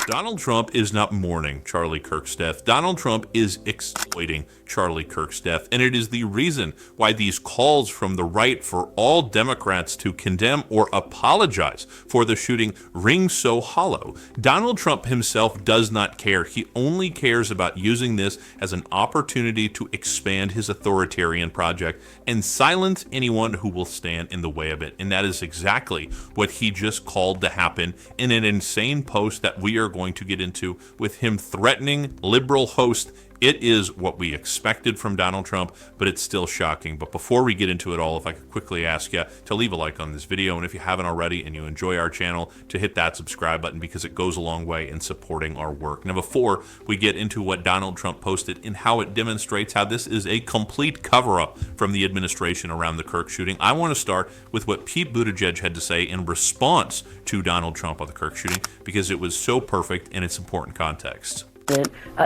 Donald Trump is not mourning Charlie Kirk's death. Donald Trump is exploiting Charlie Kirk's death. And it is the reason why these calls from the right for all Democrats to condemn or apologize for the shooting ring so hollow. Donald Trump himself does not care. He only cares about using this as an opportunity to expand his authoritarian project and silence anyone who will stand in the way of it. And that is exactly what he just called to happen in an insane post that we are going to get into with him threatening liberal hosts. It is what we expected from Donald Trump, but it's still shocking. But before we get into it all, if I could quickly ask you to leave a like on this video, and if you haven't already and you enjoy our channel, to hit that subscribe button because it goes a long way in supporting our work. Now, before we get into what Donald Trump posted and how it demonstrates how this is a complete cover-up from the administration around the Kirk shooting, I want to start with what Pete Buttigieg had to say in response to Donald Trump on the Kirk shooting, because it was so perfect in its important context.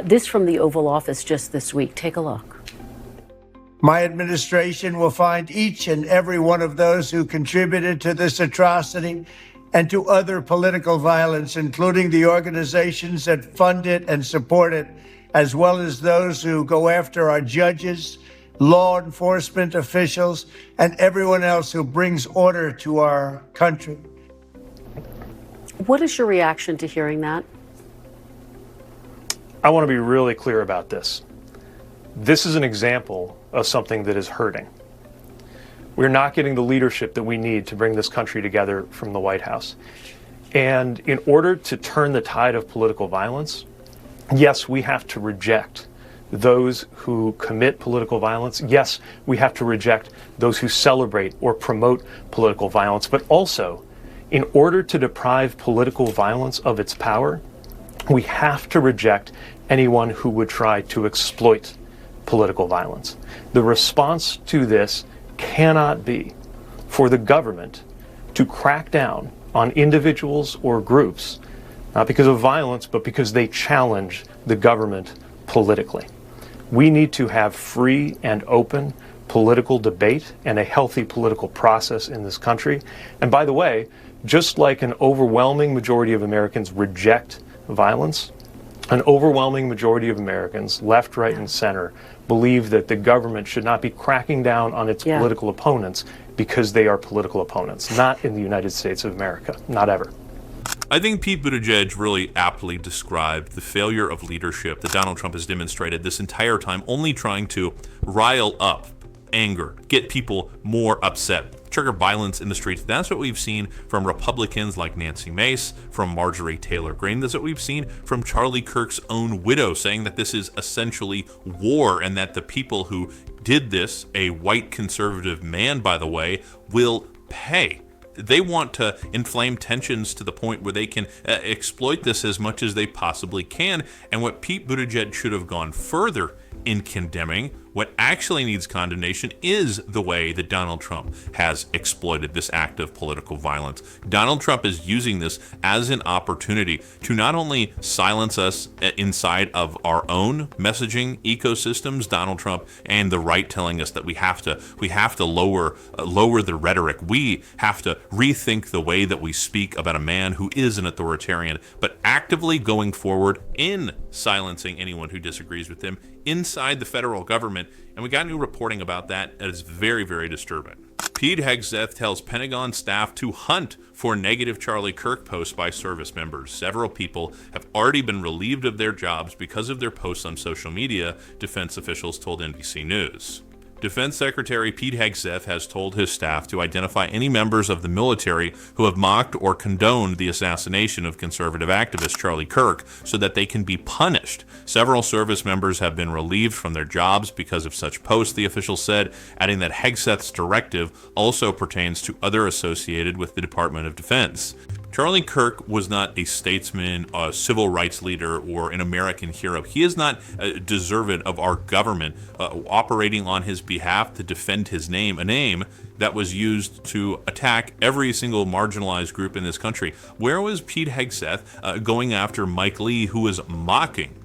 This from the Oval Office just this week. Take a look. My administration will find each and every one of those who contributed to this atrocity and to other political violence, including the organizations that fund it and support it, as well as those who go after our judges, law enforcement officials, and everyone else who brings order to our country. What is your reaction to hearing that? I want to be really clear about this. This is an example of something that is hurting. We're not getting the leadership that we need to bring this country together from the White House. And in order to turn the tide of political violence, yes, we have to reject those who commit political violence. Yes, we have to reject those who celebrate or promote political violence. But also, in order to deprive political violence of its power, we have to reject anyone who would try to exploit political violence. The response to this cannot be for the government to crack down on individuals or groups, not because of violence, but because they challenge the government politically. We need to have free and open political debate and a healthy political process in this country. And by the way, just like an overwhelming majority of Americans reject violence, an overwhelming majority of Americans, left, right, and center, believe that the government should not be cracking down on its political opponents because they are political opponents. Not in the United States of America. Not ever. I think Pete Buttigieg really aptly described the failure of leadership that Donald Trump has demonstrated this entire time, only trying to rile up anger, get people more upset, trigger violence in the streets. That's what we've seen from Republicans like Nancy Mace, from Marjorie Taylor Greene. That's what we've seen from Charlie Kirk's own widow, saying that this is essentially war and that the people who did this, a white conservative man, by the way, will pay. They want to inflame tensions to the point where they can exploit this as much as they possibly can. And what Pete Buttigieg should have gone further in condemning, what actually needs condemnation, is the way that Donald Trump has exploited this act of political violence. Donald Trump is using this as an opportunity to not only silence us inside of our own messaging ecosystems, Donald Trump and the right telling us that we have to lower the rhetoric. We have to rethink the way that we speak about a man who is an authoritarian, but actively going forward in silencing anyone who disagrees with him inside the federal government. And we got new reporting about that that is very, very disturbing. Pete Hegseth tells Pentagon staff to hunt for negative Charlie Kirk posts by service members. Several people have already been relieved of their jobs because of their posts on social media, defense officials told NBC News. Defense Secretary Pete Hegseth has told his staff to identify any members of the military who have mocked or condoned the assassination of conservative activist Charlie Kirk so that they can be punished. Several service members have been relieved from their jobs because of such posts, the official said, adding that Hegseth's directive also pertains to other associated with the Department of Defense. Charlie Kirk was not a statesman, a civil rights leader, or an American hero. He is not deserving of our government operating on his behalf to defend his name, a name that was used to attack every single marginalized group in this country. Where was Pete Hegseth going after Mike Lee, who was mocking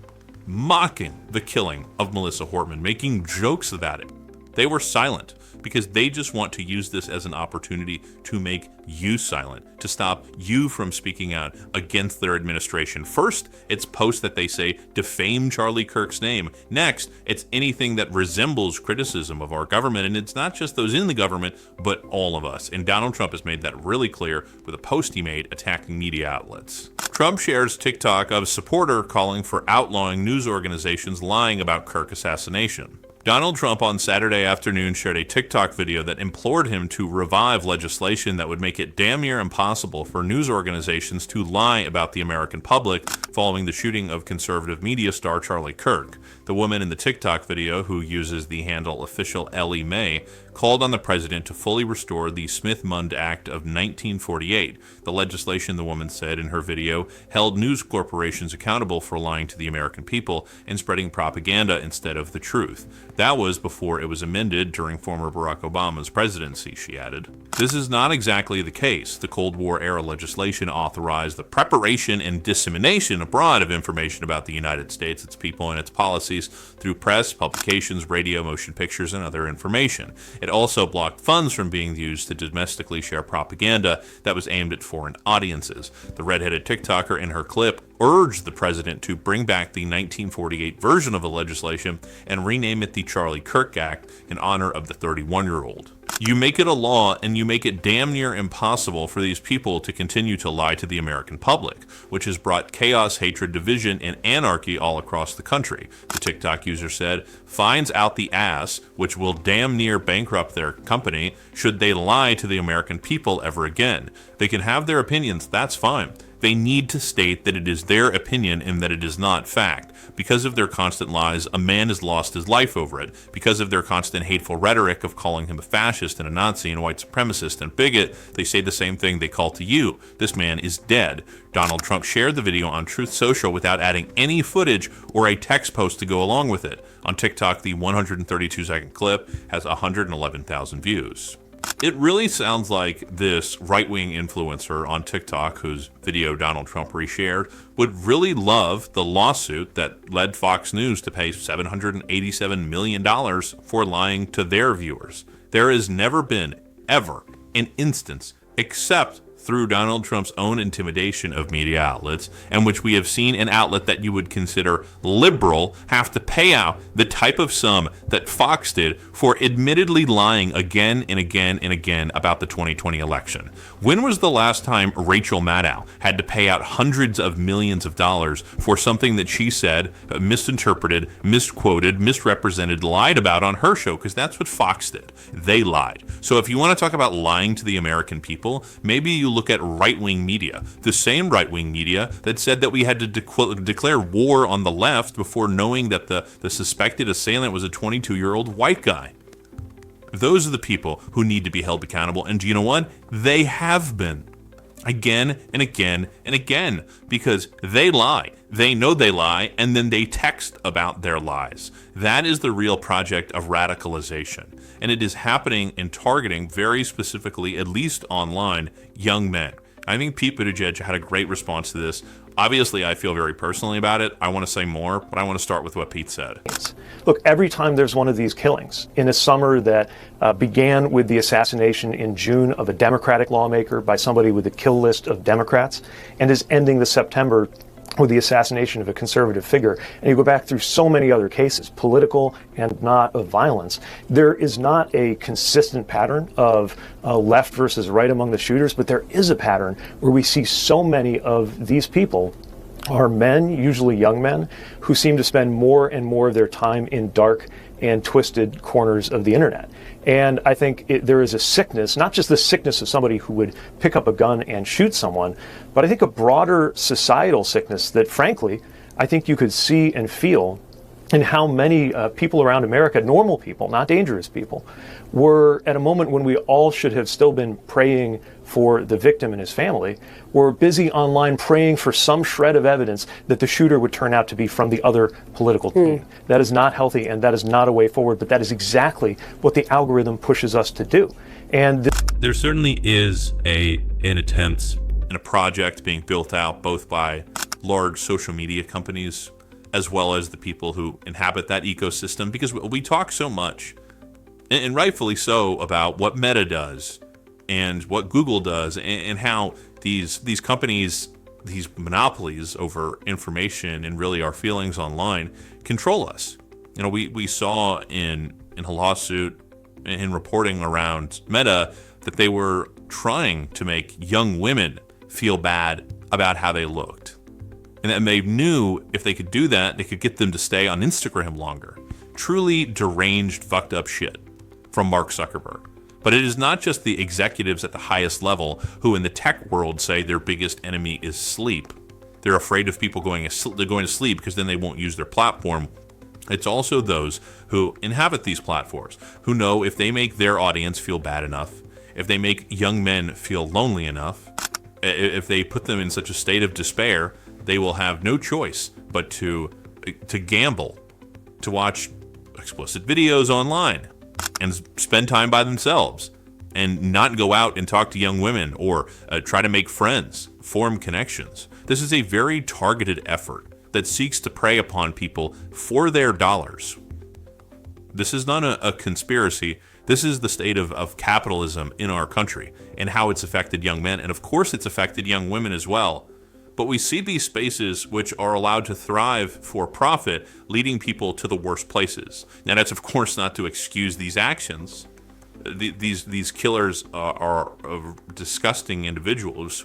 the killing of Melissa Hortman, making jokes about it? They were silent. because they just want to use this as an opportunity to make you silent, to stop you from speaking out against their administration. First, it's posts that they say defame Charlie Kirk's name. Next, it's anything that resembles criticism of our government, and it's not just those in the government, but all of us. And Donald Trump has made that really clear with a post he made attacking media outlets. Trump shares TikTok of a supporter calling for outlawing news organizations lying about Kirk assassination. Donald Trump on Saturday afternoon shared a TikTok video that implored him to revive legislation that would make it damn near impossible for news organizations to lie about the American public following the shooting of conservative media star Charlie Kirk. The woman in the TikTok video, who uses the handle official Ellie Mae, called on the president to fully restore the Smith-Mundt Act of 1948. The legislation, the woman said in her video, held news corporations accountable for lying to the American people and spreading propaganda instead of the truth. That was before it was amended during former Barack Obama's presidency, she added. This is not exactly the case. The Cold War-era legislation authorized the preparation and dissemination abroad of information about the United States, its people, and its policies through press, publications, radio, motion pictures, and other information. It also blocked funds from being used to domestically share propaganda that was aimed at foreign audiences. The redheaded TikToker in her clip urged the president to bring back the 1948 version of the legislation and rename it the Charlie Kirk Act in honor of the 31-year-old. You make it a law and you make it damn near impossible for these people to continue to lie to the American public, which has brought chaos, hatred, division, and anarchy all across the country. The TikTok user said, "Fines out the ass, which will damn near bankrupt their company should they lie to the American people ever again. They can have their opinions, that's fine. They need to state that it is their opinion and that it is not fact. Because of their constant lies, a man has lost his life over it. Because of their constant hateful rhetoric of calling him a fascist and a Nazi and white supremacist and bigot, they say the same thing they call to you. This man is dead." Donald Trump shared the video on Truth Social without adding any footage or a text post to go along with it. On TikTok, the 132-second clip has 111,000 views. It really sounds like this right-wing influencer on TikTok, whose video Donald Trump reshared, would really love the lawsuit that led Fox News to pay $787 million for lying to their viewers. There has never been, ever, an instance, except through Donald Trump's own intimidation of media outlets, and which we have seen an outlet that you would consider liberal have to pay out the type of sum that Fox did for admittedly lying again and again and again about the 2020 election. When was the last time Rachel Maddow had to pay out hundreds of millions of dollars for something that she said, misinterpreted, misquoted, misrepresented, lied about on her show? Because that's what Fox did. They lied. So if you want to talk about lying to the American people, maybe you look at right-wing media, the same right-wing media that said that we had to declare war on the left before knowing that the suspected assailant was a 22-year-old white guy. Those are the people who need to be held accountable, and do you know what? They have been. Again and again and again, because they lie. They know they lie, and then they text about their lies. That is the real project of radicalization, and it is happening and targeting very specifically, at least online, young men. I think Pete Buttigieg had a great response to this. Obviously, I feel very personally about it. I want to say more, but I want to start with what Pete said. Look, every time there's one of these killings, in a summer that began with the assassination in June of a Democratic lawmaker by somebody with a kill list of Democrats, and is ending the September with the assassination of a conservative figure, and you go back through so many other cases, political and not of violence, there is not a consistent pattern of left versus right among the shooters, but there is a pattern where we see so many of these people are men, usually young men, who seem to spend more and more of their time in dark and twisted corners of the internet. And I think there is a sickness, not just the sickness of somebody who would pick up a gun and shoot someone, but I think a broader societal sickness that, frankly, I think you could see and feel in how many people around America, normal people, not dangerous people, were at a moment when we all should have still been praying for the victim and his family, were busy online praying for some shred of evidence that the shooter would turn out to be from the other political team. That is not healthy, and that is not a way forward, but that is exactly what the algorithm pushes us to do. And there certainly is an attempt and a project being built out both by large social media companies as well as the people who inhabit that ecosystem, because we talk so much and rightfully so, about what Meta does and what Google does, and how these companies, these monopolies over information and really our feelings online, control us. You know, we saw in a lawsuit, in reporting around Meta, that they were trying to make young women feel bad about how they looked. And they knew if they could do that, they could get them to stay on Instagram longer. Truly deranged, fucked up shit from Mark Zuckerberg. But it is not just the executives at the highest level who in the tech world say their biggest enemy is sleep. They're afraid of people going to sleep because then they won't use their platform. It's also those who inhabit these platforms, who know if they make their audience feel bad enough, if they make young men feel lonely enough, if they put them in such a state of despair, they will have no choice but to gamble, to watch explicit videos online, and spend time by themselves, and not go out and talk to young women or try to make friends, form connections. This is a very targeted effort that seeks to prey upon people for their dollars. This is not a conspiracy. This is the state of capitalism in our country and how it's affected young men. And of course, it's affected young women as well. But we see these spaces which are allowed to thrive for profit, leading people to the worst places. Now, that's of course not to excuse these actions. These killers are disgusting individuals.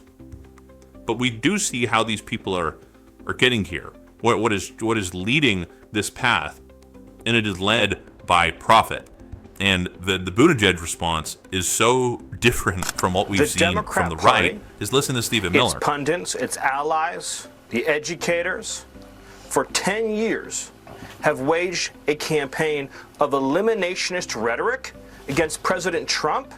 But we do see how these people are getting here. What is leading this path, and it is led by profit. And the Buttigieg response is so different from what we've seen from the right. Is listen to Stephen Miller. Its pundits, its allies, the educators, for 10 years have waged a campaign of eliminationist rhetoric against President Trump,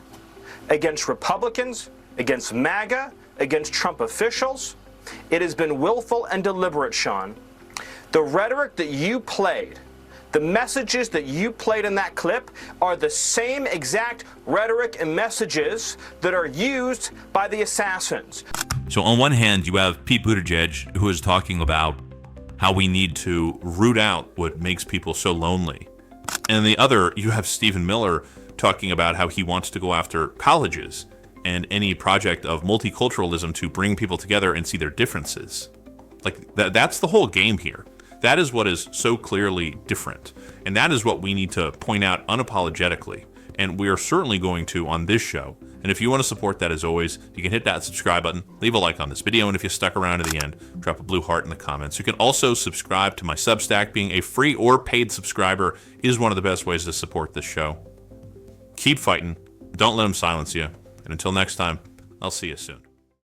against Republicans, against MAGA, against Trump officials. It has been willful and deliberate, Sean. The rhetoric that you played, the messages that you played in that clip are the same exact rhetoric and messages that are used by the assassins. So on one hand, you have Pete Buttigieg, who is talking about how we need to root out what makes people so lonely. And on the other, you have Stephen Miller talking about how he wants to go after colleges and any project of multiculturalism to bring people together and see their differences. Like, that's the whole game here. That is what is so clearly different. And that is what we need to point out unapologetically. And we are certainly going to on this show. And if you want to support that, as always, you can hit that subscribe button, leave a like on this video, and if you stuck around to the end, drop a blue heart in the comments. You can also subscribe to my Substack. Being a free or paid subscriber is one of the best ways to support this show. Keep fighting. Don't let them silence you. And until next time, I'll see you soon.